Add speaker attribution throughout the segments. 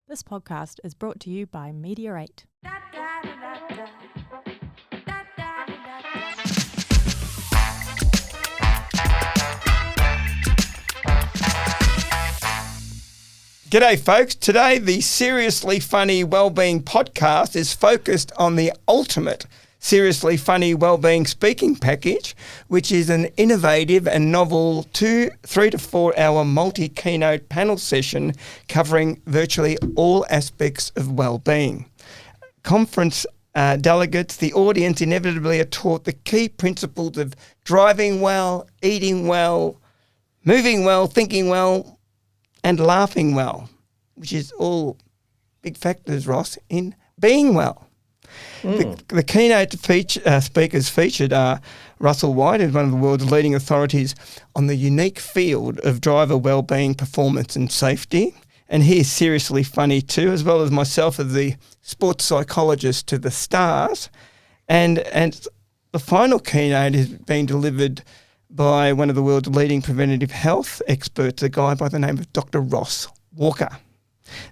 Speaker 1: This podcast is brought to you by Meteorate.
Speaker 2: G'day folks, today the Seriously Funny Wellbeing podcast is focused on the ultimate Seriously Funny Wellbeing speaking package, which is an innovative and novel 3 to 4 hour multi-keynote panel session covering virtually all aspects of wellbeing. Conference delegates, the audience inevitably are taught the key principles of driving well, eating well, moving well, thinking well, and laughing well, which is all big factors, Ross, in being well. The keynote speakers featured are Russell White, who's one of the world's leading authorities on the unique field of driver wellbeing, performance and safety. And he is seriously funny too, as well as myself as the sports psychologist to the stars. And the final keynote is being delivered by one of the world's leading preventative health experts, a guy by the name of Dr. Ross Walker.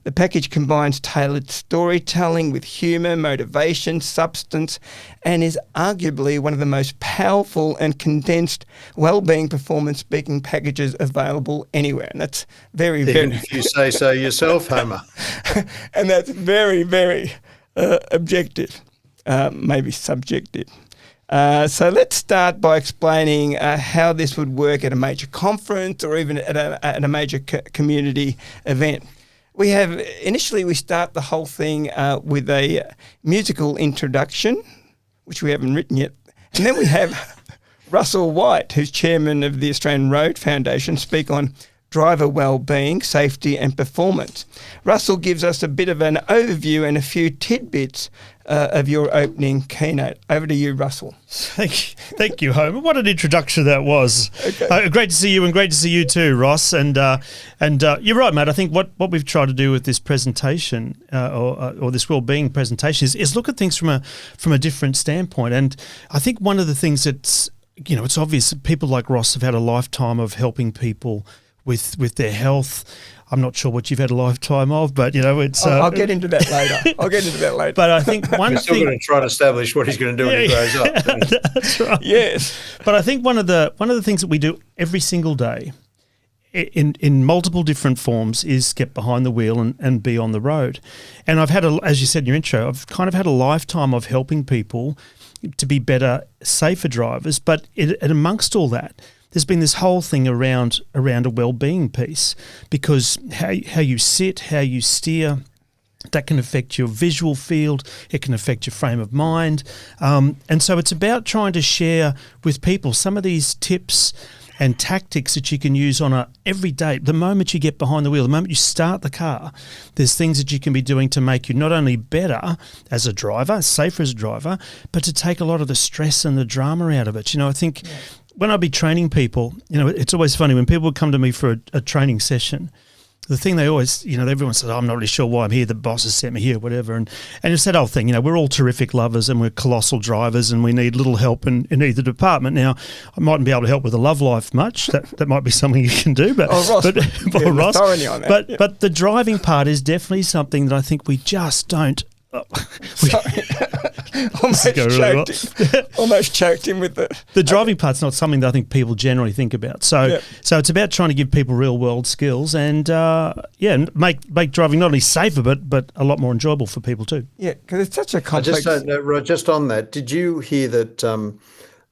Speaker 2: The package combines tailored storytelling with humour, motivation, substance, and is arguably one of the most powerful and condensed wellbeing performance speaking packages available anywhere. And that's very,
Speaker 3: even if you say so yourself, Homer.
Speaker 2: And that's very, very objective, maybe subjective. So let's start by explaining how this would work at a major conference or even at a major community event. We start the whole thing with a musical introduction, which we haven't written yet. And then we have Russell White, who's chairman of the Australian Road Foundation, speak on driver wellbeing, safety and performance. Russell gives us a bit of an overview and a few tidbits of your opening keynote. Over to you, Russell.
Speaker 4: Thank you, Homer. What an introduction that was.
Speaker 2: Okay.
Speaker 4: Great to see you, and great to see you too, Ross. And you're right, mate. I think what we've tried to do with this presentation or this wellbeing presentation is look at things from a different standpoint. And I think one of the things that's, it's obvious that people like Ross have had a lifetime of helping people with their health. I'm not sure what you've had a lifetime of, but it's.
Speaker 2: I'll get into that later.
Speaker 4: But I think
Speaker 3: we're still going to try to establish what he's going to do when he grows up.
Speaker 4: That's right.
Speaker 2: Yes.
Speaker 4: But I think one of the things that we do every single day, in multiple different forms, is get behind the wheel and be on the road. And I've had, as you said in your intro, I've kind of had a lifetime of helping people to be better, safer drivers. But amongst all that, there's been this whole thing around a well-being piece, because how you sit, how you steer, that can affect your visual field, it can affect your frame of mind. And so it's about trying to share with people some of these tips and tactics that you can use on a everyday. The moment you get behind the wheel, the moment you start the car, there's things that you can be doing to make you not only better as a driver, safer as a driver, but to take a lot of the stress and the drama out of it. I think when I'd be training people, it's always funny when people would come to me for a training session. The thing they always, everyone says, I'm not really sure why I'm here. The boss has sent me here, whatever. And it's that whole thing, we're all terrific lovers and we're colossal drivers and we need little help in either department. Now, I mightn't be able to help with the love life much. That might be something you can do. But
Speaker 2: Ross.
Speaker 4: But the driving part is definitely something that I think we just don't.
Speaker 2: Almost choked him with
Speaker 4: the driving part's not something that I think people generally think about. So it's about trying to give people real world skills and make driving not only safer but a lot more enjoyable for people too.
Speaker 2: Yeah, because it's such a complex.
Speaker 3: Just on that, did you hear that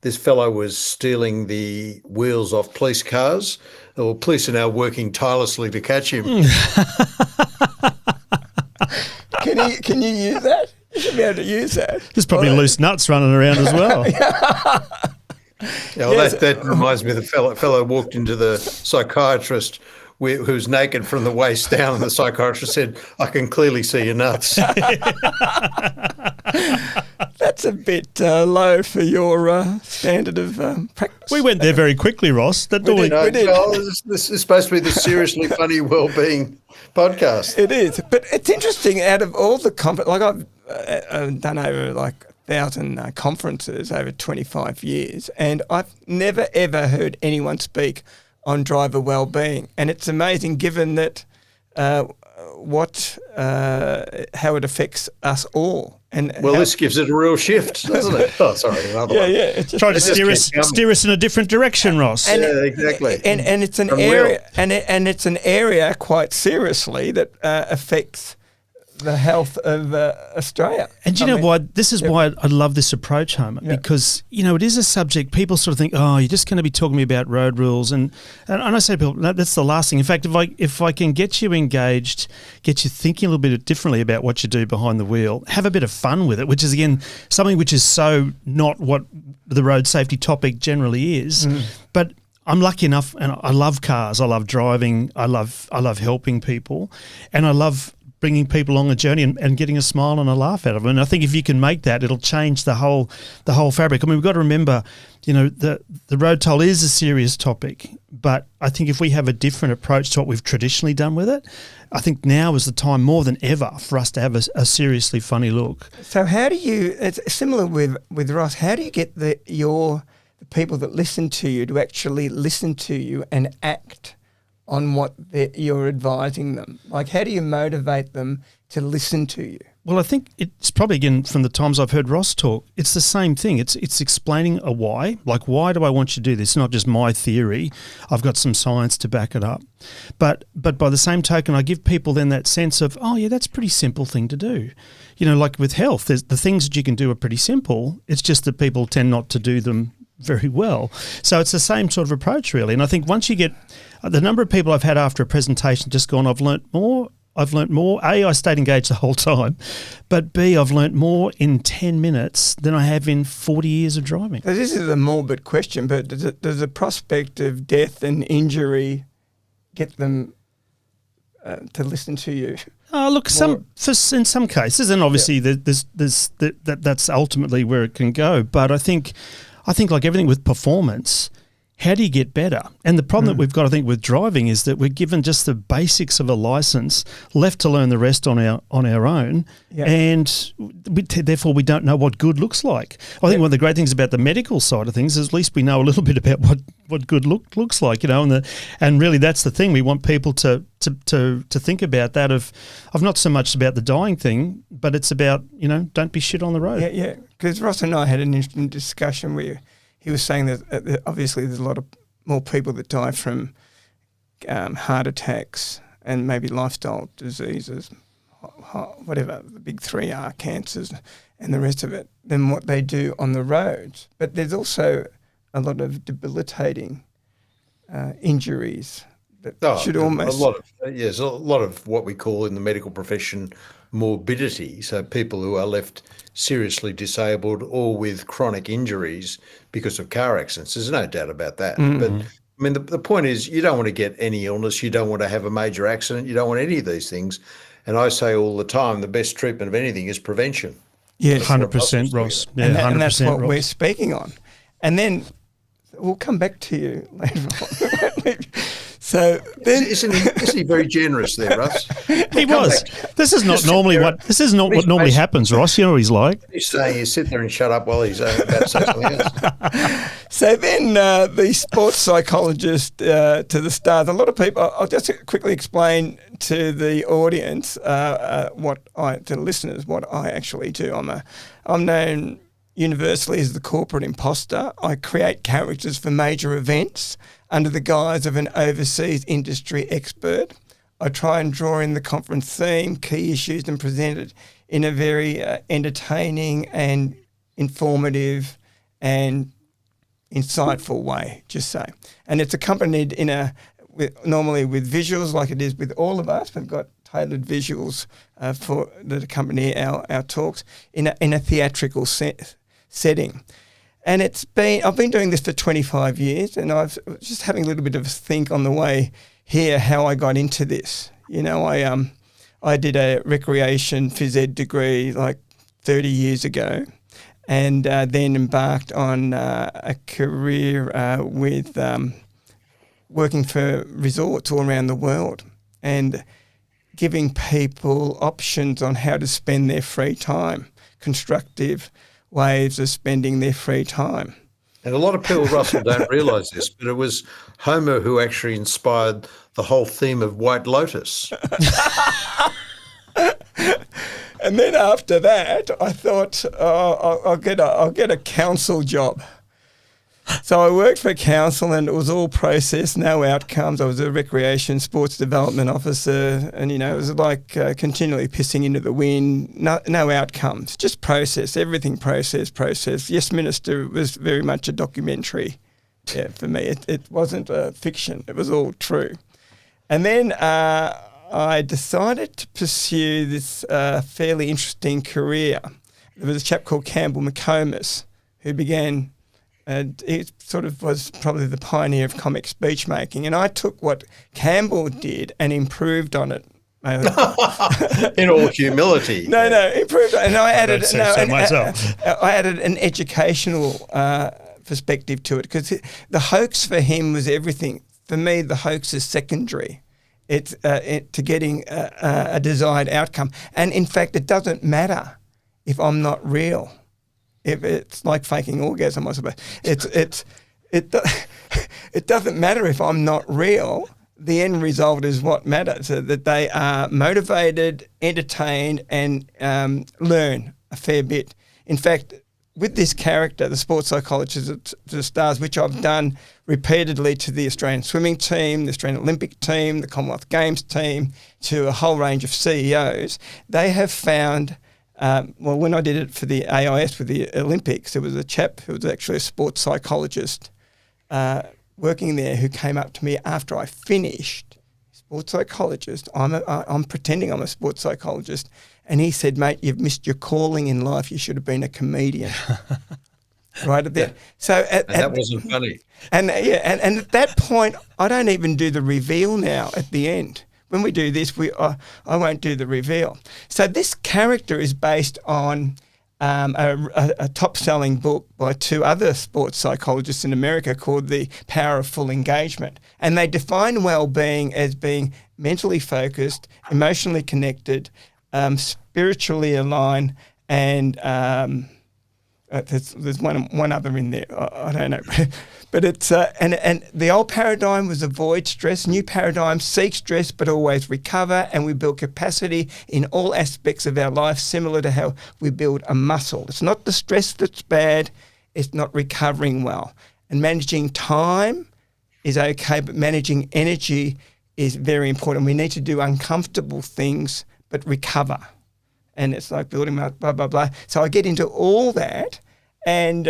Speaker 3: this fellow was stealing the wheels off police cars? Well, police are now working tirelessly to catch him.
Speaker 2: Can you use that? You should be able to use that.
Speaker 4: There's probably loose nuts running around as well.
Speaker 3: That reminds me of the fellow walked into the psychiatrist who's naked from the waist down, and the psychiatrist said, I can clearly see your nuts.
Speaker 2: That's a bit low for your standard of practice.
Speaker 4: We went there very quickly, Ross.
Speaker 3: We did. This is supposed to be the Seriously Funny Wellbeing podcast.
Speaker 2: It is. But it's interesting, out of all the I've done over 1,000 conferences over 25 years, and I've never, ever heard anyone speak on driver wellbeing. And it's amazing, given that how it affects us all. And
Speaker 3: this gives it a real shift, doesn't it? Oh, sorry, another one.
Speaker 2: Yeah.
Speaker 4: Try to steer us in a different direction, Ross.
Speaker 3: Exactly.
Speaker 2: And it's an area, and it's an area quite seriously that affects the health of Australia.
Speaker 4: And you know why? This is why I love this approach, Homer, because, it is a subject people sort of think, oh, you're just going to be talking to me about road rules. And I say to people, no, that's the last thing. In fact, if I can get you engaged, get you thinking a little bit differently about what you do behind the wheel, have a bit of fun with it, which is, again, something which is so not what the road safety topic generally is. But I'm lucky enough, and I love cars. I love driving. I love helping people, and I love bringing people along a journey and getting a smile and a laugh out of them. And I think if you can make that, it'll change the whole fabric. I mean, we've got to remember, the road toll is a serious topic, but I think if we have a different approach to what we've traditionally done with it, I think now is the time more than ever for us to have a seriously funny look.
Speaker 2: So how do you, it's similar with Ross, how do you get the people that listen to you to actually listen to you and act on what you're advising them? Like, how do you motivate them to listen to you?
Speaker 4: Well, I think it's probably, again, from the times I've heard Ross talk, it's the same thing. It's explaining a why. Like, why do I want you to do this? It's not just my theory. I've got some science to back it up. But by the same token, I give people then that sense of, oh, yeah, that's a pretty simple thing to do. Like with health, the things that you can do are pretty simple. It's just that people tend not to do them very well. So it's the same sort of approach, really. And I think once you get the number of people I've had after a presentation just gone, I've learnt more. A, I stayed engaged the whole time, but B, I've learnt more in 10 minutes than I have in 40 years of driving.
Speaker 2: So this is a morbid question, but does the prospect of death and injury get them to listen to you?
Speaker 4: Oh, look, in some cases, and obviously that's ultimately where it can go. But I think like everything with performance, how do you get better? And the problem that we've got, I think, with driving is that we're given just the basics of a license, left to learn the rest on our own, and therefore we don't know what good looks like. I think one of the great things about the medical side of things is at least we know a little bit about what good looks like, and really that's the thing. We want people to think about that of not so much about the dying thing, but it's about, don't be shit on the road.
Speaker 2: Yeah, because Ross and I had an interesting discussion where he was saying that obviously there's a lot of more people that die from heart attacks and maybe lifestyle diseases, whatever the big three are, cancers and the rest of it, than what they do on the roads. But there's also a lot of debilitating injuries that should almost...
Speaker 3: There's a lot of what we call in the medical profession morbidity, so people who are left seriously disabled or with chronic injuries because of car accidents. There's no doubt about that. Mm-hmm. But I mean, the point is you don't want to get any illness. You don't want to have a major accident. You don't want any of these things. And I say all the time, the best treatment of anything is prevention.
Speaker 2: Yes,
Speaker 4: 100%, Ross. Yeah,
Speaker 2: and that's what we're speaking on. And then we'll come back to you later on. So then,
Speaker 3: isn't he very generous there, Russ?
Speaker 4: He was. This is not what normally happens, Ross. You know what he's like.
Speaker 3: He's saying you sit there and shut up while he's about to say something else.
Speaker 2: So then the sports psychologist to the stars. A lot of people. I'll just quickly explain to the audience to the listeners what I actually do. I'm known universally as the Corporate Impostor. I create characters for major events under the guise of an overseas industry expert. I try and draw in the conference theme, key issues, and present it in a very entertaining and informative and insightful way, just say. And it's accompanied normally with visuals, like it is with all of us. We've got tailored visuals that accompany our talks in a theatrical setting. And I've been doing this for 25 years, and I've just having a little bit of a think on the way here how I got into this. I did a recreation phys ed degree like 30 years ago, and then embarked on a career with working for resorts all around the world and giving people options on how to spend their free time, constructive ways of spending their free time.
Speaker 3: And a lot of people, Russell, don't realise this, but it was Homer who actually inspired the whole theme of White Lotus.
Speaker 2: And then after that, I thought, I'll get a council job. So I worked for council, and it was all process, no outcomes. I was a recreation sports development officer, and it was like continually pissing into the wind. No outcomes, just process, everything process. Yes, Minister was very much a documentary. Yeah, for me, it wasn't a fiction; it was all true. And then I decided to pursue this fairly interesting career. There was a chap called Campbell McComas who began. And he sort of was probably the pioneer of comic speech making. And I took what Campbell did and improved on it.
Speaker 3: In all humility.
Speaker 2: No, improved. And I added,
Speaker 4: myself.
Speaker 2: I added an educational perspective to it, because the hoax for him was everything. For me, the hoax is secondary. It's to getting a desired outcome. And in fact, it doesn't matter if I'm not real. If it's like faking orgasm, I suppose. It doesn't matter if I'm not real. The end result is what matters, that they are motivated, entertained, and learn a fair bit. In fact, with this character, the sports psychologist at the Stars, which I've done repeatedly to the Australian swimming team, the Australian Olympic team, the Commonwealth Games team, to a whole range of CEOs, they have found... when I did it for the AIS with the Olympics, there was a chap who was actually a sports psychologist working there who came up to me after I finished. Sports psychologist. I'm pretending I'm a sports psychologist, and he said, "Mate, you've missed your calling in life. You should have been a comedian." Right at there.
Speaker 3: Yeah.
Speaker 2: So
Speaker 3: that wasn't funny.
Speaker 2: And at that point, I don't even do the reveal now at the end. When we do this, I won't do the reveal. So this character is based on a top-selling book by two other sports psychologists in America called The Power of Full Engagement. And they define well-being as being mentally focused, emotionally connected, spiritually aligned, and there's one other in there. I don't know. But it's and the old paradigm was avoid stress. New paradigm, seek stress but always recover, and we build capacity in all aspects of our life, similar to how we build a muscle. It's not the stress that's bad, it's not recovering well. And managing time is okay, but managing energy is very important. We need to do uncomfortable things but recover. And it's like building up, blah, blah, blah. So I get into all that, and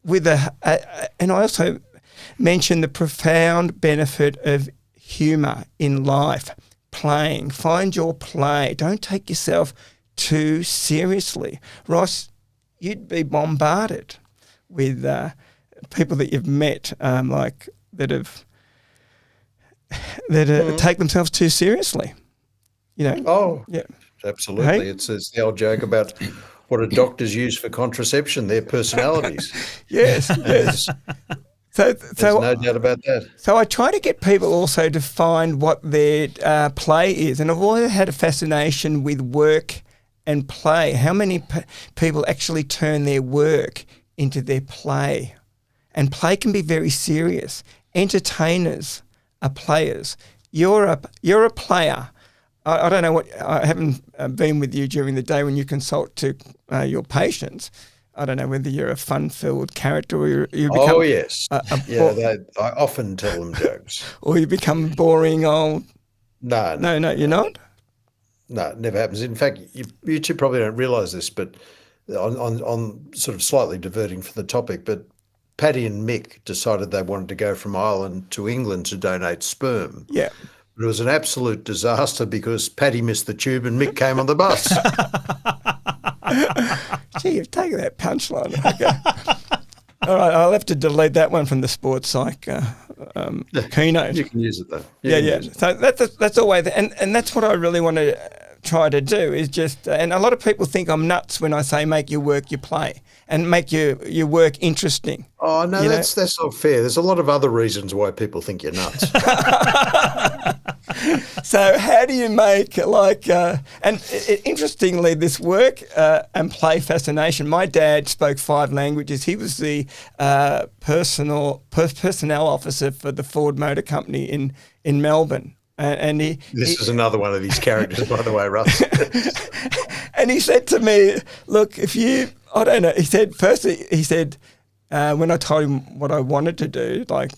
Speaker 2: and I also mention the profound benefit of humour in life, playing. Find your play. Don't take yourself too seriously. Ross, you'd be bombarded with people that you've met, take themselves too seriously.
Speaker 3: Oh,
Speaker 2: yeah,
Speaker 3: absolutely.
Speaker 2: Hey?
Speaker 3: It's the old joke about what do doctors use for contraception? Their personalities.
Speaker 2: yes. So
Speaker 3: There's no doubt about that.
Speaker 2: So I try to get people also to find what their play is. And I've always had a fascination with work and play. How many people actually turn their work into their play? And play can be very serious. Entertainers are players. You're a player. I don't know I haven't been with you during the day when you consult to your patients. I don't know whether you're a fun-filled character or you become...
Speaker 3: Oh, yes. I often tell them jokes.
Speaker 2: Or you become boring old...
Speaker 3: No,
Speaker 2: you're not?
Speaker 3: No, it never happens. In fact, you two probably don't realise this, but on sort of slightly diverting from the topic, but Paddy and Mick decided they wanted to go from Ireland to England to donate sperm.
Speaker 2: Yeah.
Speaker 3: But it was an absolute disaster because Paddy missed the tube and Mick came on the bus.
Speaker 2: Gee, you've taken that punchline. Okay. All right, I'll have to delete that one from the sports psych keynote.
Speaker 3: You can use it though.
Speaker 2: Yeah. So that's always, and that's what I really want to try to do is just, and a lot of people think I'm nuts when I say make your work your play and make your work interesting.
Speaker 3: Oh no, that's not fair. There's a lot of other reasons why people think you're nuts.
Speaker 2: So how do you make interestingly, this work and play fascination, my dad spoke 5 languages. He was the personnel officer for the Ford Motor Company in Melbourne. And
Speaker 3: This is another one of these characters, by the way, Russ.
Speaker 2: and he said to me, look, I don't know, he said, firstly, when I told him what I wanted to do, like,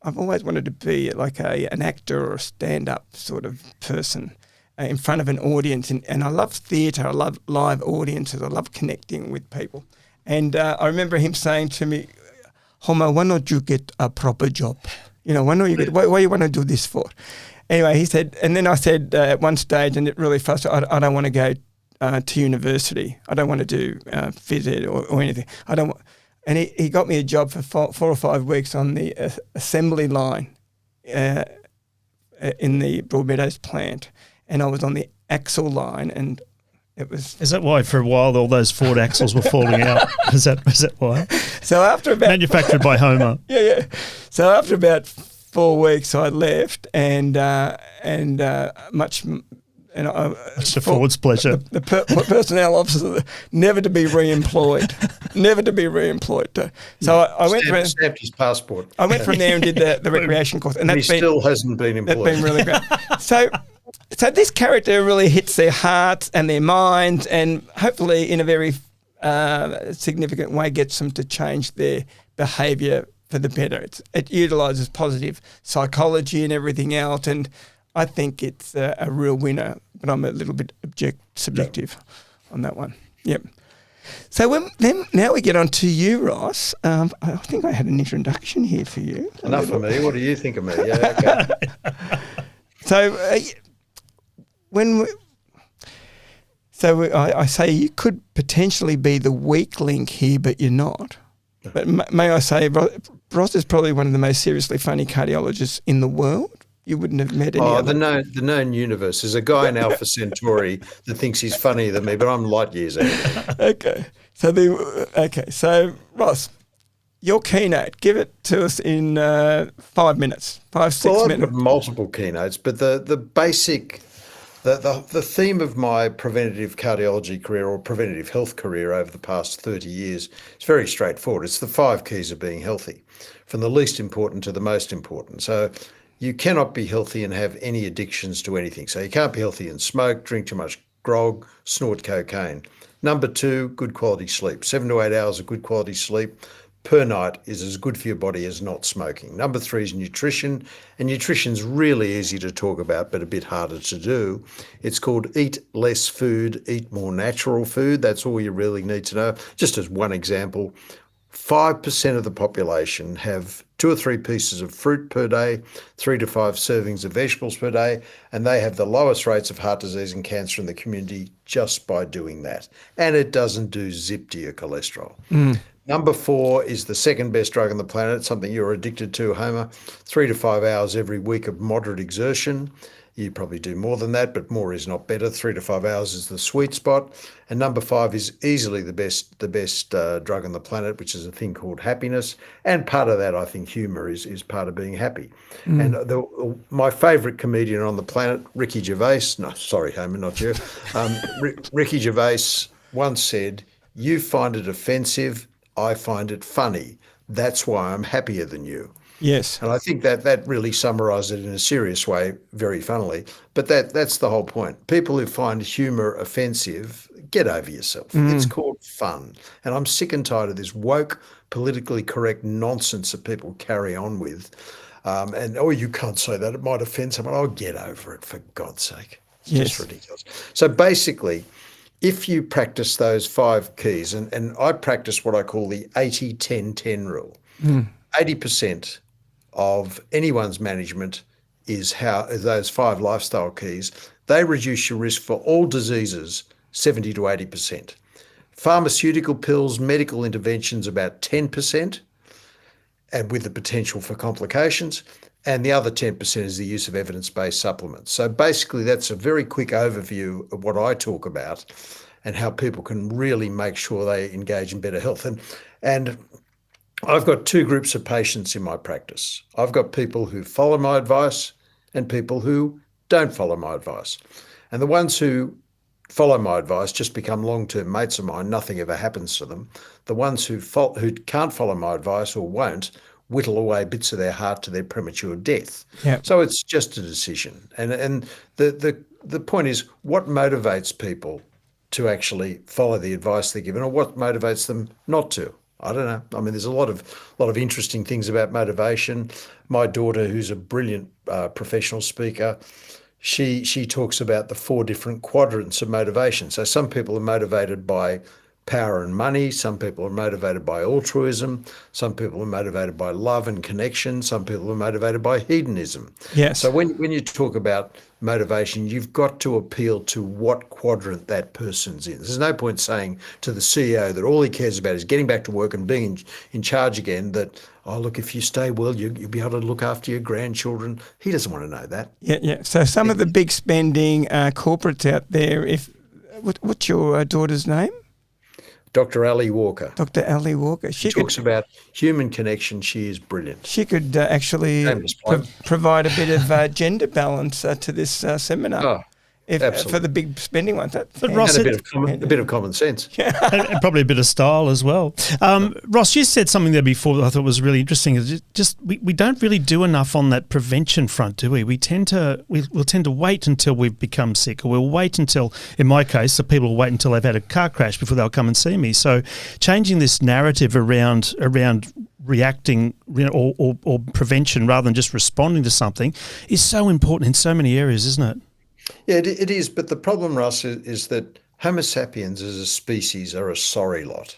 Speaker 2: I've always wanted to be like an actor or a stand-up sort of person in front of an audience. And I love theatre, I love live audiences, I love connecting with people. And I remember him saying to me, Homer, why don't you get a proper job? Why don't you what you want to do this for? Anyway, he said, and then I said at one stage, and it really frustrated, I don't want to go to university. I don't want to do phys ed or anything. I don't want. And he got me a job for 4 or 5 weeks on the assembly line in the Broadmeadows plant, and I was on the axle line, and it was.
Speaker 4: Is that why for a while all those Ford axles were falling out? Is that why?
Speaker 2: So after about
Speaker 4: manufactured by Homer.
Speaker 2: Yeah. So after about 4 weeks, I left, and much to
Speaker 4: Ford's pleasure.
Speaker 2: The personnel officer never to be re-employed. So I went for
Speaker 3: stamped his passport.
Speaker 2: I went from there and did the recreation course, and
Speaker 3: still hasn't been employed.
Speaker 2: That's been really great. So this character really hits their hearts and their minds, and hopefully in a very significant way gets them to change their behaviour for the better. It utilises positive psychology and everything else, and I think it's a real winner, but I'm a little bit subjective on that one. Yep. So now we get on to you, Ross. I think I had an introduction here for you.
Speaker 3: Enough of me. What do you think of me? Yeah, okay.
Speaker 2: So I say you could potentially be the weak link here, but you're not. But may I say, Ross is probably one of the most seriously funny cardiologists in the world. You wouldn't have met any other.
Speaker 3: The known universe. There's a guy in Alpha Centauri that thinks he's funnier than me, but I'm light years ahead.
Speaker 2: Okay. So Ross, your keynote, give it to us in 5 minutes, 6 minutes.
Speaker 3: I've got multiple keynotes, but the basic, the theme of my preventative cardiology career or preventative health career over the past 30 years is very straightforward. It's the 5 keys of being healthy, from the least important to the most important. So you cannot be healthy and have any addictions to anything. So you can't be healthy and smoke, drink too much grog, snort cocaine. Number 2, good quality sleep. 7 to 8 hours of good quality sleep per night is as good for your body as not smoking. Number 3 is nutrition, and nutrition's really easy to talk about, but a bit harder to do. It's called eat less food, eat more natural food. That's all you really need to know. Just as one example, 5% of the population have 2 or 3 pieces of fruit per day, 3 to 5 servings of vegetables per day, and they have the lowest rates of heart disease and cancer in the community just by doing that. And it doesn't do zip to your cholesterol. Number 4 is the second best drug on the planet, something you're addicted to, Homer. 3 to 5 hours every week of moderate exertion. You probably do more than that, but more is not better. 3 to 5 hours is the sweet spot. And number 5 is easily the best drug on the planet, which is a thing called happiness. And part of that, I think, humour is part of being happy. And my favourite comedian on the planet, Ricky Gervais, no, sorry, Homer, not you. Ricky Gervais once said, "You find it offensive, I find it funny. That's why I'm happier than you."
Speaker 2: Yes.
Speaker 3: And I think that really summarised it in a serious way, very funnily. But that's the whole point. People who find humour offensive, get over yourself. It's called fun. And I'm sick and tired of this woke, politically correct nonsense that people carry on with. You can't say that, it might offend someone. Oh, get over it, for God's sake. It's just ridiculous. So basically, if you practice those 5 keys, and I practice what I call the 80-10-10 rule. 80% of anyone's management is those 5 lifestyle keys. They reduce your risk for all diseases 70 to 80%. Pharmaceutical pills, medical interventions about 10%, and with the potential for complications. And the other 10% is the use of evidence-based supplements. So basically, that's a very quick overview of what I talk about and how people can really make sure they engage in better health. And I've got 2 groups of patients in my practice. I've got people who follow my advice and people who don't follow my advice. And the ones who follow my advice just become long-term mates of mine. Nothing ever happens to them. The ones who can't follow my advice or won't whittle away bits of their heart to their premature death.
Speaker 2: Yep.
Speaker 3: So it's just a decision. And the point is, what motivates people to actually follow the advice they're given, or what motivates them not to? I don't know. I mean, there's a lot of interesting things about motivation. My daughter, who's a brilliant professional speaker, she talks about the 4 different quadrants of motivation. So some people are motivated by power and money. Some people are motivated by altruism. Some people are motivated by love and connection. Some people are motivated by hedonism.
Speaker 2: Yes.
Speaker 3: So when you talk about motivation, you've got to appeal to what quadrant that person's in. There's no point saying to the CEO that all he cares about is getting back to work and being in charge again, that, oh, look, if you stay well, you'll be able to look after your grandchildren. He doesn't want to know that.
Speaker 2: Yeah. So some of the big spending corporates out there, what's your daughter's name?
Speaker 3: Dr. Ali Walker.
Speaker 2: Dr. Ali Walker. She
Speaker 3: talks about human connection. She is brilliant.
Speaker 2: She could actually provide a bit of gender balance to this seminar.
Speaker 3: Absolutely.
Speaker 2: For the big spending ones.
Speaker 4: But Ross,
Speaker 3: and a bit of common sense.
Speaker 4: and probably a bit of style as well. Ross, you said something there before that I thought was really interesting. We don't really do enough on that prevention front, do we? We'll tend to wait until we've become sick, or we'll wait until, in my case, the people will wait until they've had a car crash before they'll come and see me. So changing this narrative around reacting, or prevention rather than just responding to something is so important in so many areas, isn't it?
Speaker 3: Yeah, it is. But the problem, Russ, is that Homo sapiens as a species are a sorry lot.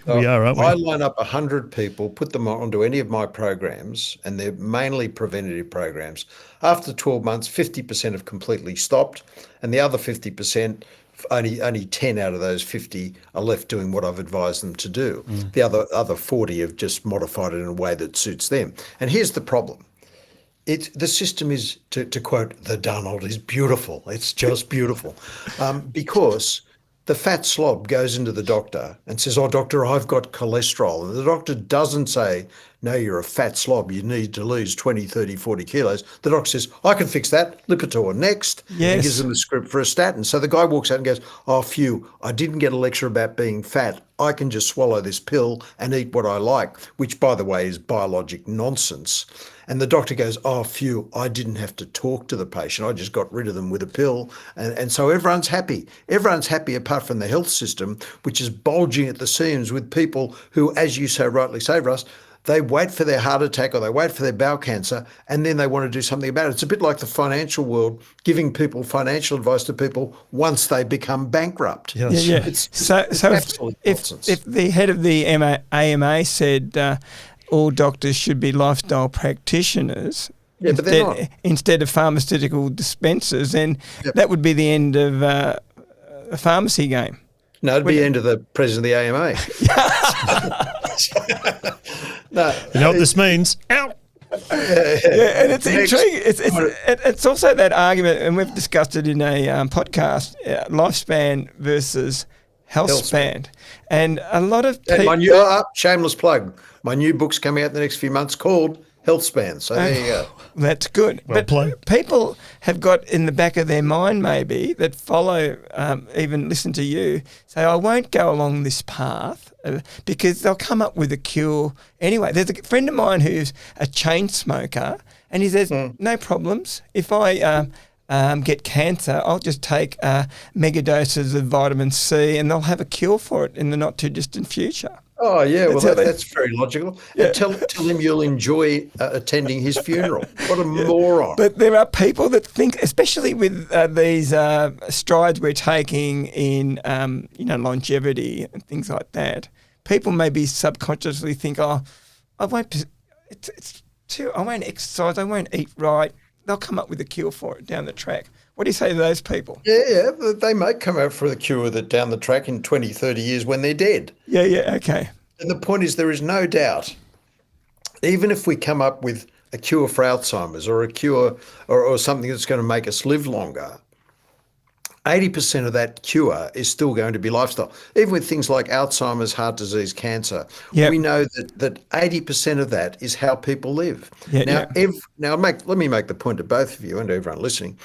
Speaker 4: We are, aren't we?
Speaker 3: I line up 100 people, put them onto any of my programs, and they're mainly preventative programs. After 12 months, 50% have completely stopped, and the other 50%, only 10 out of those 50 are left doing what I've advised them to do. The other 40 have just modified it in a way that suits them. And here's the problem. The system is, to quote the Donald, is beautiful. It's just beautiful. Because the fat slob goes into the doctor and says, oh, doctor, I've got cholesterol. And the doctor doesn't say, no, you're a fat slob. You need to lose 20, 30, 40 kilos. The doctor says, I can fix that. Lipitor next.
Speaker 2: Yes.
Speaker 3: And gives them a script for a statin. So the guy walks out and goes, oh, phew, I didn't get a lecture about being fat. I can just swallow this pill and eat what I like, which, by the way, is biologic nonsense. And the doctor goes, oh, phew, I didn't have to talk to the patient. I just got rid of them with a pill. And so everyone's happy. Everyone's happy apart from the health system, which is bulging at the seams with people who, as you so rightly say, Russ, they wait for their heart attack or they wait for their bowel cancer and then they want to do something about it. It's a bit like the financial world giving people financial advice to people once they become bankrupt.
Speaker 2: Yes. Yeah. So if the head of the AMA said all doctors should be lifestyle practitioners
Speaker 3: but they're not.
Speaker 2: Instead of pharmaceutical dispensers, then that would be the end of a pharmacy game.
Speaker 3: No, it'd be the end of the president of the AMA.
Speaker 4: No, you know what this means? Out.
Speaker 2: Yeah, and it's intriguing. It's also that argument, and we've discussed it in a podcast: lifespan versus health span. And a lot of people.
Speaker 3: My new shameless plug. My new book's coming out in the next few months called Health Span. So there you go.
Speaker 2: That's good. But people have got in the back of their mind maybe that follow, even listen to you, say, I won't go along this path because they'll come up with a cure anyway. There's a friend of mine who's a chain smoker and he says, no problems. If I get cancer, I'll just take mega doses of vitamin C and they'll have a cure for it in the not too distant future.
Speaker 3: Oh, yeah, well, that's very logical. Yeah. And tell him you'll enjoy attending his funeral. What a moron.
Speaker 2: But there are people that think, especially with these strides we're taking in, longevity and things like that, people maybe subconsciously think, I won't exercise, I won't eat right. They'll come up with a cure for it down the track. What do you say to those people?
Speaker 3: Yeah, they may come out for the cure that down the track in 20, 30 years when they're dead.
Speaker 2: Yeah, okay.
Speaker 3: And the point is there is no doubt, even if we come up with a cure for Alzheimer's or a cure or something that's going to make us live longer, 80% of that cure is still going to be lifestyle. Even with things like Alzheimer's, heart disease, cancer, we know that 80% of that is how people live. Let me make the point to both of you and to everyone listening.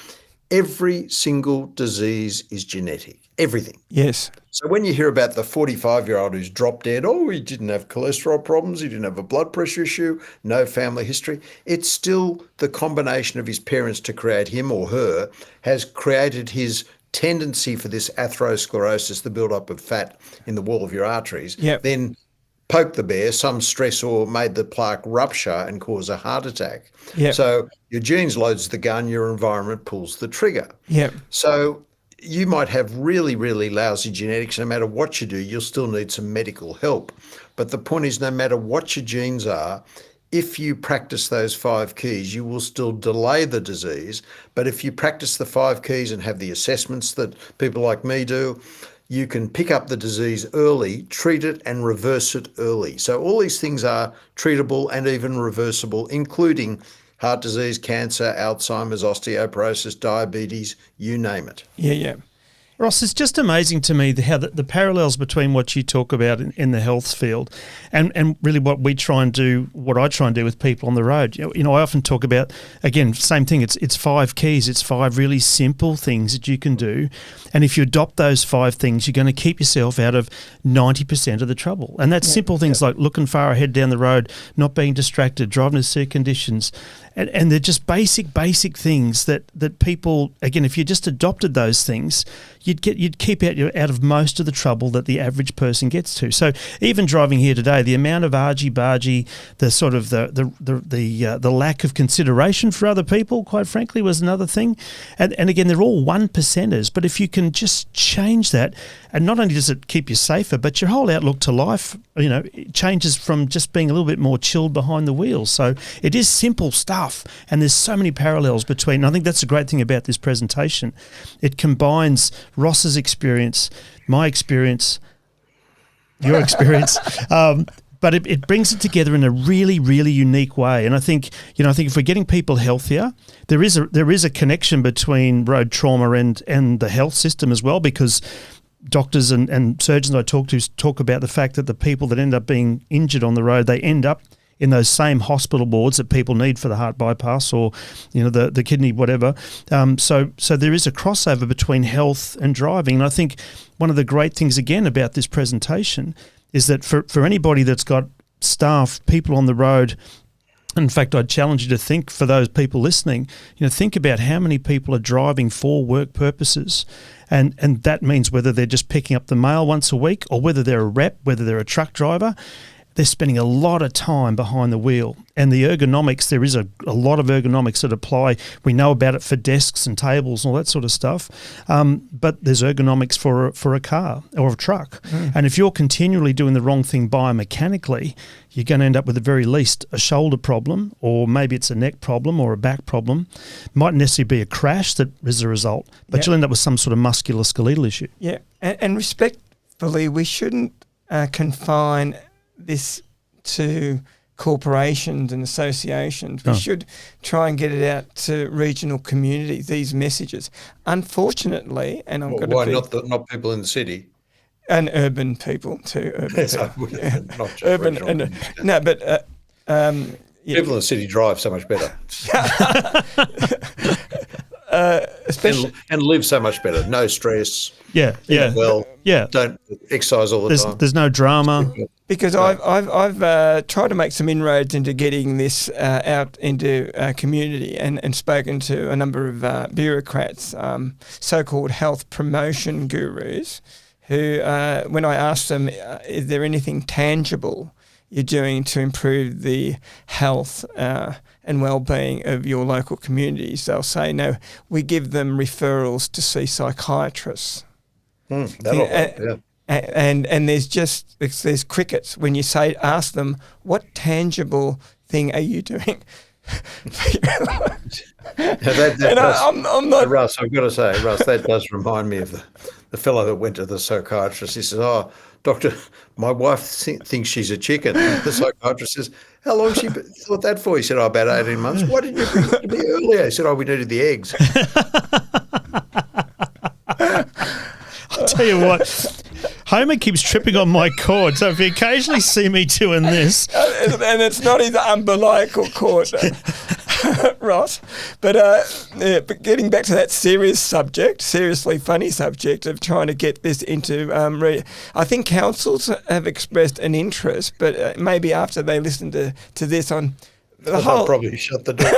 Speaker 3: Every single disease is genetic, everything.
Speaker 2: Yes.
Speaker 3: So when you hear about the 45-year-old who's dropped dead, oh, he didn't have cholesterol problems, he didn't have a blood pressure issue, no family history, it's still the combination of his parents to create him or her has created his tendency for this atherosclerosis, the build-up of fat in the wall of your arteries, then poke the bear, some stressor made the plaque rupture and cause a heart attack.
Speaker 2: Yep.
Speaker 3: So your genes loads the gun, your environment pulls the trigger.
Speaker 2: Yep.
Speaker 3: So you might have really, really lousy genetics. No matter what you do, you'll still need some medical help. But the point is, no matter what your genes are, if you practice those 5 keys, you will still delay the disease. But if you practice the 5 keys and have the assessments that people like me do, you can pick up the disease early, treat it and reverse it early. So all these things are treatable and even reversible, including heart disease, cancer, Alzheimer's, osteoporosis, diabetes, you name it.
Speaker 2: Yeah.
Speaker 4: Ross, it's just amazing to me how the parallels between what you talk about in the health field and really what I try and do with people on the road. You know, I often talk about, again, same thing, it's 5 keys, it's 5 really simple things that you can do. And if you adopt those 5 things, you're going to keep yourself out of 90% of the trouble. And that's simple things like looking far ahead down the road, not being distracted, driving to see conditions. And they're just basic things that people, again, if you just adopted those things, you'd keep out of most of the trouble that the average person gets to. So even driving here today, the amount of argy-bargy, the sort of the lack of consideration for other people, quite frankly, was another thing. And again, they're all 1%ers. But if you can just change that, and not only does it keep you safer, but your whole outlook to life, it changes from just being a little bit more chilled behind the wheel. So it is simple stuff, and there's so many parallels between. And I think that's the great thing about this presentation. It combines Ross's experience, my experience, your experience, but it brings it together in a really, really unique way. And I think if we're getting people healthier, there is a connection between road trauma and the health system as well, because doctors and surgeons I talk to talk about the fact that the people that end up being injured on the road, they end up in those same hospital wards that people need for the heart bypass or, the kidney, whatever. So there is a crossover between health and driving. And I think one of the great things, again, about this presentation is that for anybody that's got staff, people on the road, in fact, I'd challenge you to think, for those people listening, think about how many people are driving for work purposes. And that means whether they're just picking up the mail once a week or whether they're a rep, whether they're a truck driver, they're spending a lot of time behind the wheel. And the ergonomics, there is a lot of ergonomics that apply. We know about it for desks and tables and all that sort of stuff. But there's ergonomics for a car or a truck. And if you're continually doing the wrong thing biomechanically, you're going to end up with, at the very least, a shoulder problem, or maybe it's a neck problem or a back problem. Mightn't necessarily be a crash that is a result, but you'll end up with some sort of musculoskeletal issue.
Speaker 2: Yeah, and respectfully, we shouldn't confine this to corporations and associations. We should try and get it out to regional communities, these messages. Unfortunately, and I'm going to
Speaker 3: not people in the city?
Speaker 2: And urban people too.
Speaker 3: Not just
Speaker 2: urban
Speaker 3: regional. People in the city drive so much better.
Speaker 2: Especially
Speaker 3: and live so much better. No stress.
Speaker 4: Yeah.
Speaker 3: Don't exercise all the time.
Speaker 4: There's no drama.
Speaker 2: Because I've tried to make some inroads into getting this out into community and spoken to a number of bureaucrats, so-called health promotion gurus, who, when I asked them, is there anything tangible you're doing to improve the health and well-being of your local communities, they'll say, no, we give them referrals to see psychiatrists. And there's crickets when you ask them, what tangible thing are you doing? I'm not.
Speaker 3: Russ, I've got to say, Russ, that does remind me of the fellow that went to the psychiatrist. He says, "Oh, doctor, my wife thinks she's a chicken." The psychiatrist says, "How long she thought that for?" He said, "About 18 months." "Why didn't you bring it to me earlier?" He said, "Oh, we needed the eggs."
Speaker 4: I'll tell you what. Homer keeps tripping on my cord, so if you occasionally see me doing this...
Speaker 2: and it's not his umbilical cord. Ross. But getting back to that seriously funny subject of trying to get this into, I think councils have expressed an interest, but maybe after they listen to this on
Speaker 3: I'll probably shut the door.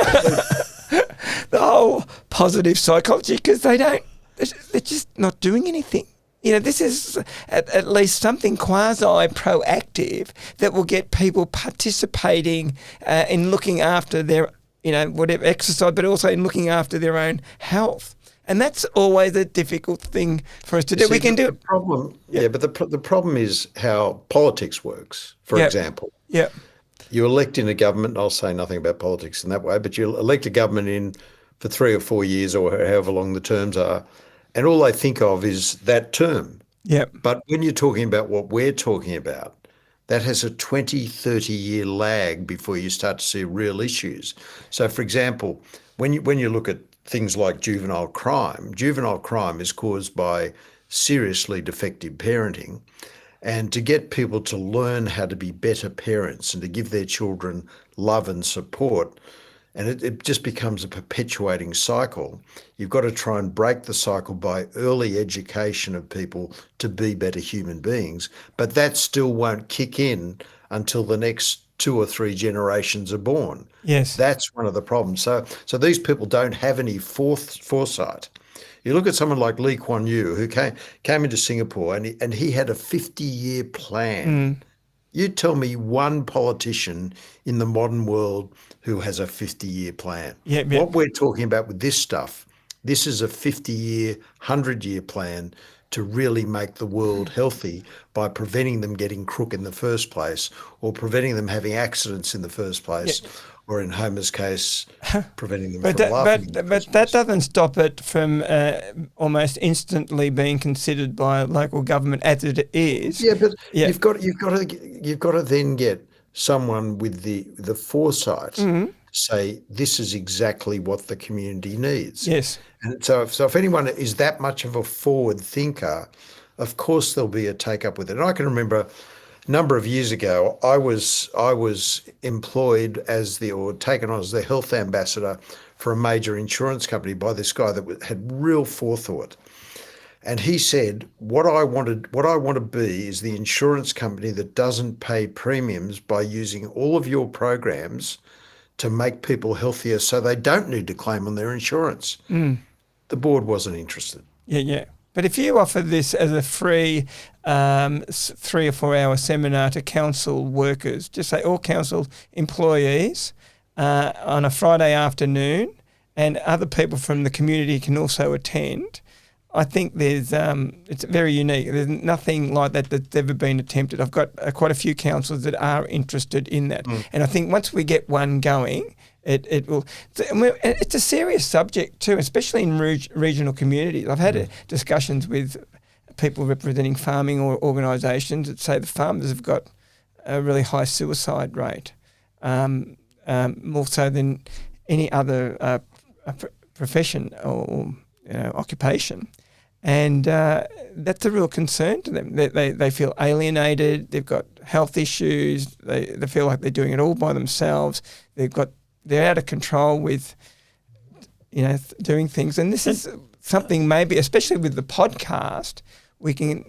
Speaker 2: the whole positive psychology, because they're just not doing anything. This is at least something quasi-proactive that will get people participating in looking after their, whatever exercise, but also in looking after their own health. And that's always a difficult thing for us to do.
Speaker 3: See,
Speaker 2: we can do
Speaker 3: the problem, but the problem is how politics works, for example.
Speaker 2: Yeah.
Speaker 3: You elect in a government, I'll say nothing about politics in that way, but you elect a government in for 3 or 4 years or however long the terms are, and all they think of is that term.
Speaker 2: Yeah.
Speaker 3: But when you're talking about what we're talking about, that has a 20, 30-year lag before you start to see real issues. So, for example, when you look at things like juvenile crime is caused by seriously defective parenting. And to get people to learn how to be better parents and to give their children love and support, and it just becomes a perpetuating cycle. You've got to try and break the cycle by early education of people to be better human beings. But that still won't kick in until the next 2 or 3 generations are born.
Speaker 2: Yes.
Speaker 3: That's one of the problems. So these people don't have any foresight. You look at someone like Lee Kuan Yew, who came into Singapore, and he had a 50-year plan. You tell me one politician in the modern world who has a 50-year plan.
Speaker 2: Yeah.
Speaker 3: What we're talking about with this stuff, this is a 50-year, 100-year plan to really make the world healthy by preventing them getting crook in the first place, or preventing them having accidents in the first place, or in Homer's case, preventing them from laughing.
Speaker 2: But that doesn't stop it from almost instantly being considered by a local government as it is.
Speaker 3: Yeah, but you've got to then get someone with the foresight to say this is exactly what the community needs.
Speaker 2: Yes.
Speaker 3: And so if anyone is that much of a forward thinker, of course there'll be a take up with it. And I can remember a number of years ago, I was employed taken on as the health ambassador for a major insurance company by this guy that had real forethought. And he said, what I want to be is the insurance company that doesn't pay premiums by using all of your programs to make people healthier so they don't need to claim on their insurance. The board wasn't interested.
Speaker 2: Yeah. But if you offer this as a free 3 or 4 hour seminar to council workers, just say all council employees on a Friday afternoon, and other people from the community can also attend, I think it's very unique. There's nothing like that that's ever been attempted. I've got quite a few councils that are interested in that. And I think once we get one going, it will. It's a serious subject too, especially in regional communities. I've had discussions with people representing farming or organisations that say the farmers have got a really high suicide rate, more so than any other profession or occupation. And that's a real concern to them. They feel alienated. They've got health issues. They feel like they're doing it all by themselves. They're out of control with, doing things. And this is something maybe, especially with the podcast, we can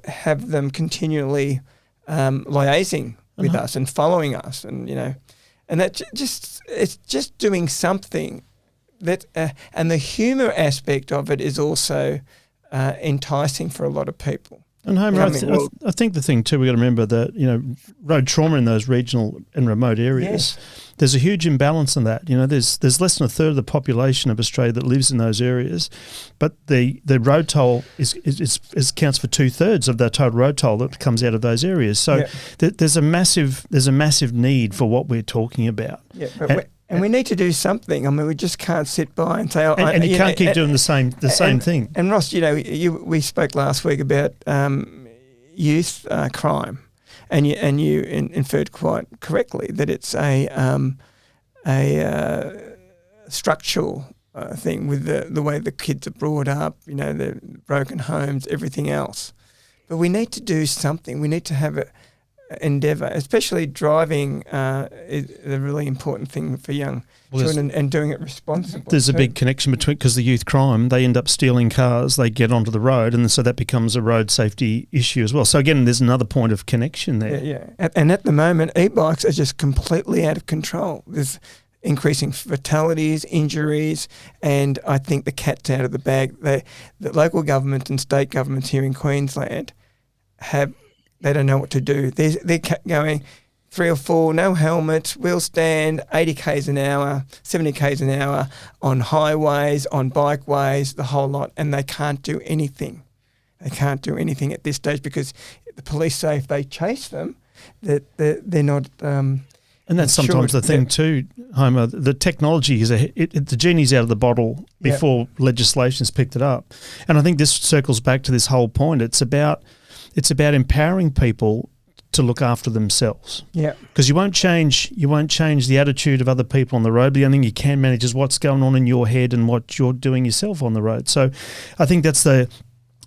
Speaker 2: have them continually liaising with us and following us, and that it's just doing something. That and the humour aspect of it is also enticing for a lot of people.
Speaker 4: And Homer, I think the thing too, we've got to remember that, road trauma in those regional and remote areas, there's a huge imbalance in that. There's less than a third of the population of Australia that lives in those areas, but the road toll is counts for 2/3 of the total road toll that comes out of those areas. So there's a massive need for what we're talking about. Yeah,
Speaker 2: but and we need to do something. I mean, we just can't sit by and say,
Speaker 4: and you can't keep doing the same thing.
Speaker 2: And Ross, we spoke last week about youth crime, and you inferred quite correctly that it's a structural thing with the way the kids are brought up, the broken homes, everything else. But we need to do something. We need to have endeavour, especially driving is a really important thing for young children and doing it responsibly.
Speaker 4: There's a big connection between, because the youth crime, they end up stealing cars, they get onto the road, and so that becomes a road safety issue as well. So again, there's another point of connection there.
Speaker 2: Yeah. And at the moment, e-bikes are just completely out of control. There's increasing fatalities, injuries, and I think the cat's out of the bag. The local government and state governments here in Queensland they don't know what to do. They're going 3 or 4, no helmets, wheel stand, 80 k's an hour, 70 k's an hour on highways, on bikeways, the whole lot, and they can't do anything. They can't do anything at this stage because the police say if they chase them, that they're not.
Speaker 4: And that's sometimes the thing too, Homer. The technology is the genie's out of the bottle before legislation's picked it up, and I think this circles back to this whole point. It's about empowering people to look after themselves.
Speaker 2: Yeah.
Speaker 4: Because you won't change the attitude of other people on the road. The only thing you can manage is what's going on in your head and what you're doing yourself on the road. So I think that's the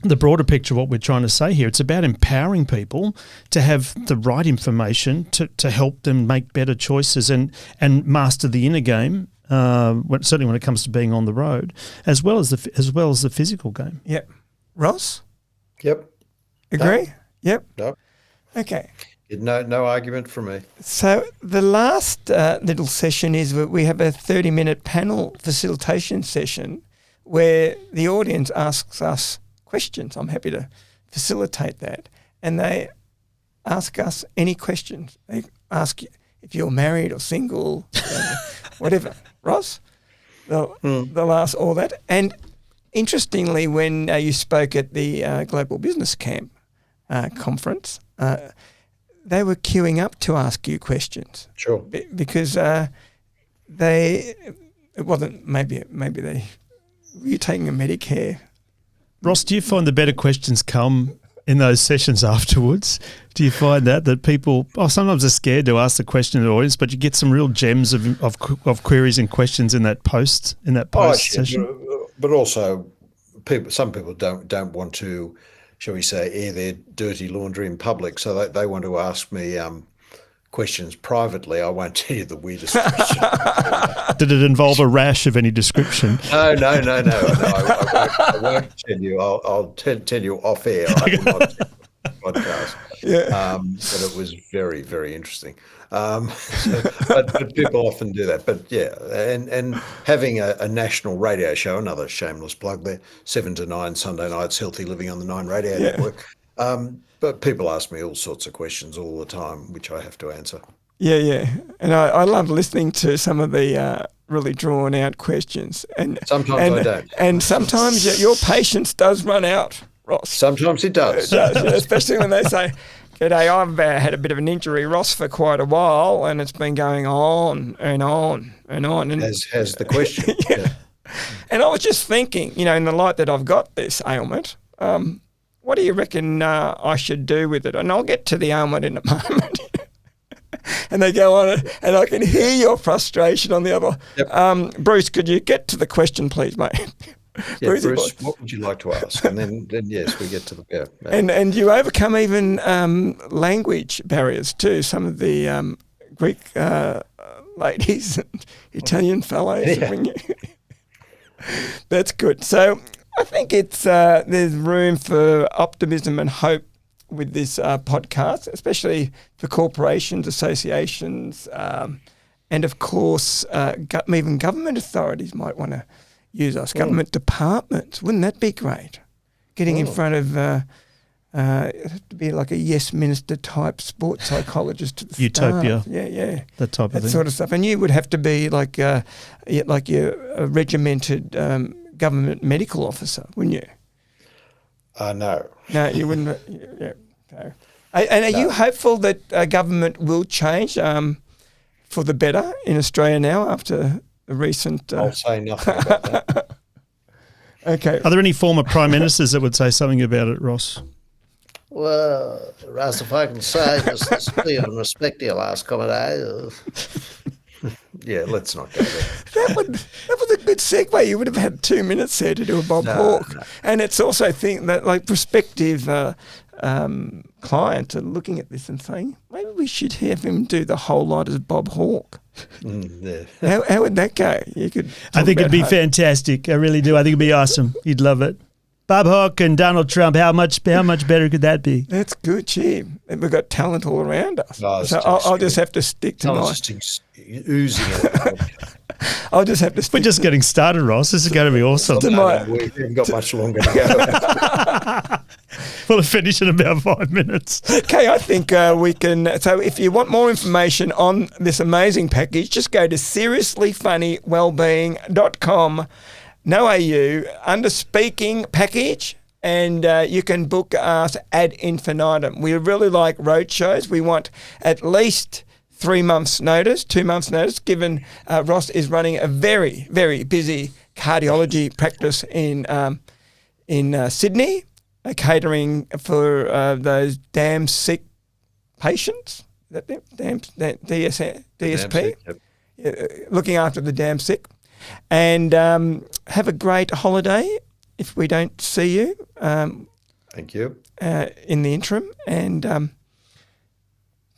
Speaker 4: broader picture of what we're trying to say here. It's about empowering people to have the right information to help them make better choices and master the inner game, certainly when it comes to being on the road, as well as the physical game.
Speaker 2: Yep. Ross?
Speaker 3: Yep.
Speaker 2: Agree?
Speaker 3: No.
Speaker 2: Yep.
Speaker 3: No.
Speaker 2: Okay.
Speaker 3: No argument from me.
Speaker 2: So the last little session is that we have a 30-minute panel facilitation session where the audience asks us questions. I'm happy to facilitate that. And they ask us any questions. They ask you if you're married or single, whatever. Ross? They'll ask all that. And interestingly, when you spoke at the Global Business Camp conference, they were queuing up to ask you questions.
Speaker 3: Sure.
Speaker 2: Because you're taking a Medicare.
Speaker 4: Ross, do you find the better questions come in those sessions afterwards? Do you find that people sometimes are scared to ask the question to the audience, but you get some real gems of queries and questions in that post session?
Speaker 3: But also, some people don't want to, shall we say, air their dirty laundry in public, so they want to ask me questions privately. I won't tell you the weirdest question.
Speaker 4: Did it involve a rash of any description?
Speaker 3: No. I won't tell you. I'll tell you off air. I will not tell you on the podcast.
Speaker 2: Yeah.
Speaker 3: But it was very, very interesting. But people often do that. But yeah, and having a national radio show, another shameless plug there, 7 to 9 Sunday nights, Healthy Living on the 9 Radio Network. But people ask me all sorts of questions all the time, which I have to answer.
Speaker 2: Yeah. And I love listening to some of the really drawn out questions. And
Speaker 3: sometimes I don't.
Speaker 2: And sometimes your patience does run out, Ross.
Speaker 3: Sometimes it does.
Speaker 2: Especially when they say, "G'day, I've had a bit of an injury, Ross, for quite a while, and it's been going on and on and on." And
Speaker 3: has the question.
Speaker 2: Yeah. And I was just thinking, in the light that I've got this ailment, what do you reckon I should do with it? And I'll get to the ailment in a moment. And they go on, and I can hear your frustration on the other. Yep. Bruce, could you get to the question, please, mate?
Speaker 3: Yeah, Bruce, what would you like to ask? And then yes, we get to the
Speaker 2: And you overcome even language barriers too. Some of the Greek ladies and Italian fellows.
Speaker 3: Yeah.
Speaker 2: That's good. So I think it's there's room for optimism and hope with this podcast, especially for corporations, associations, and of course, even government authorities might want to use us. Government departments, wouldn't that be great? Getting in front of, it have to be like a yes minister type sports psychologist to the
Speaker 4: Utopia.
Speaker 2: Start. Yeah.
Speaker 4: That type of thing.
Speaker 2: Sort of stuff. And you would have to be like a regimented government medical officer, wouldn't you?
Speaker 3: No.
Speaker 2: No, you wouldn't. Yeah. No. And are you hopeful that government will change for the better in Australia now after the recent...
Speaker 3: I'll say nothing about that.
Speaker 2: Okay.
Speaker 4: Are there any former prime ministers that would say something about it, Ross?
Speaker 5: Well, Russ, if I can say, just and respect your last comment,
Speaker 3: Yeah, let's not go there.
Speaker 2: That was a good segue. You would have had 2 minutes there to do a Bob Hawke. No. And it's also that like prospective clients are looking at this and saying, maybe we should have him do the whole lot as Bob Hawke.
Speaker 3: Yeah.
Speaker 2: How would that go? You could.
Speaker 4: I think it'd be fantastic. I really do. I think it'd be awesome. You'd love it. Bob Hawke and Donald Trump. How much better could that be?
Speaker 2: That's good, gee. And we've got talent all around us.
Speaker 3: Oh,
Speaker 2: so I'll just have to stick to my.
Speaker 3: Just oozing it.
Speaker 2: I'll just have to stick.
Speaker 4: We're just getting started, Ross. This is going to be awesome.
Speaker 2: To my,
Speaker 3: We haven't got much longer to go.
Speaker 4: We'll finish in about 5 minutes.
Speaker 2: Okay, I think we can. So if you want more information on this amazing package, just go to seriouslyfunnywellbeing.com. No AU, under speaking package, and you can book us ad infinitum. We really like road shows. We want at least 3 months' notice, 2 months' notice, given Ross is running a very, very busy cardiology practice in Sydney, catering for those damn sick patients. Is that them? DSP?
Speaker 3: Yep.
Speaker 2: Looking after the damn sick. And have a great holiday if we don't see you.
Speaker 3: Thank you.
Speaker 2: In the interim. And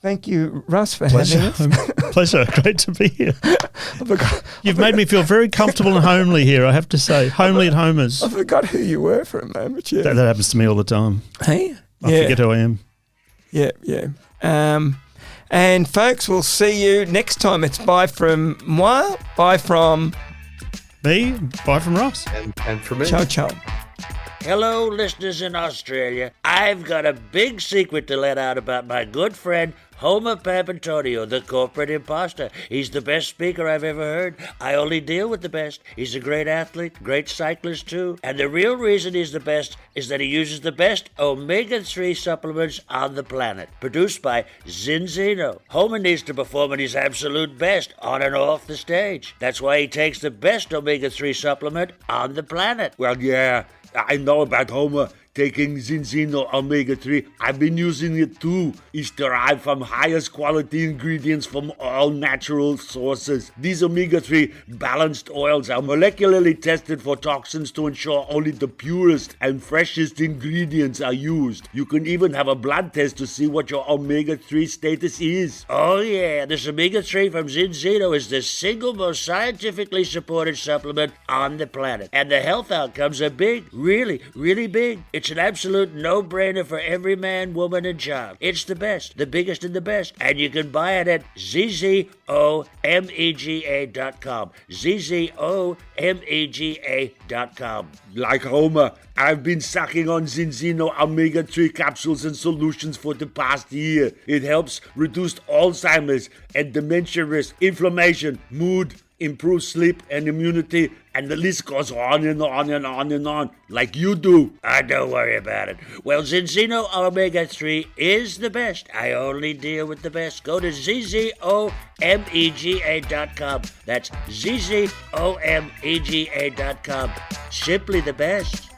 Speaker 2: thank you, Russ, for having us.
Speaker 4: Pleasure. Great to be here. You've made me feel very comfortable and homely here, I have to say. Homely at Homers.
Speaker 2: I forgot who you were for a moment. Yeah.
Speaker 4: That happens to me all the time.
Speaker 2: Hey?
Speaker 4: I forget who I am.
Speaker 2: Yeah. And folks, we'll see you next time. It's bye from moi, bye from
Speaker 4: me, bye from Ross.
Speaker 3: And from me.
Speaker 2: Ciao, ciao.
Speaker 6: Hello, listeners in Australia. I've got a big secret to let out about my good friend, Homer Papantonio, the Corporate Impostor. He's the best speaker I've ever heard. I only deal with the best. He's a great athlete, great cyclist too. And the real reason he's the best is that he uses the best omega-3 supplements on the planet, produced by Zinzino. Homer needs to perform at his absolute best on and off the stage. That's why he takes the best omega-3 supplement on the planet.
Speaker 7: Well, yeah, I know about Homer taking Zinzino Omega-3. I've been using it too. It's derived from highest quality ingredients from all natural sources. These Omega-3 balanced oils are molecularly tested for toxins to ensure only the purest and freshest ingredients are used. You can even have a blood test to see what your Omega-3 status is.
Speaker 6: Oh yeah, this Omega-3 from Zinzino is the single most scientifically supported supplement on the planet. And the health outcomes are big, really, really big. It's an absolute no-brainer for every man, woman, and child. It's the best, the biggest, and the best. And you can buy it at zzomega.com. zzomega.com.
Speaker 7: Like Homer, I've been sucking on Zinzino Omega-3 capsules and solutions for the past year. It helps reduce Alzheimer's and dementia risk, inflammation, mood, improve sleep and immunity, and the list goes on and on and on and on, like you do.
Speaker 6: Don't worry about it. Well, Zinzino Omega-3 is the best. I only deal with the best. Go to zzomega.com. That's zzomega.com. Simply the best.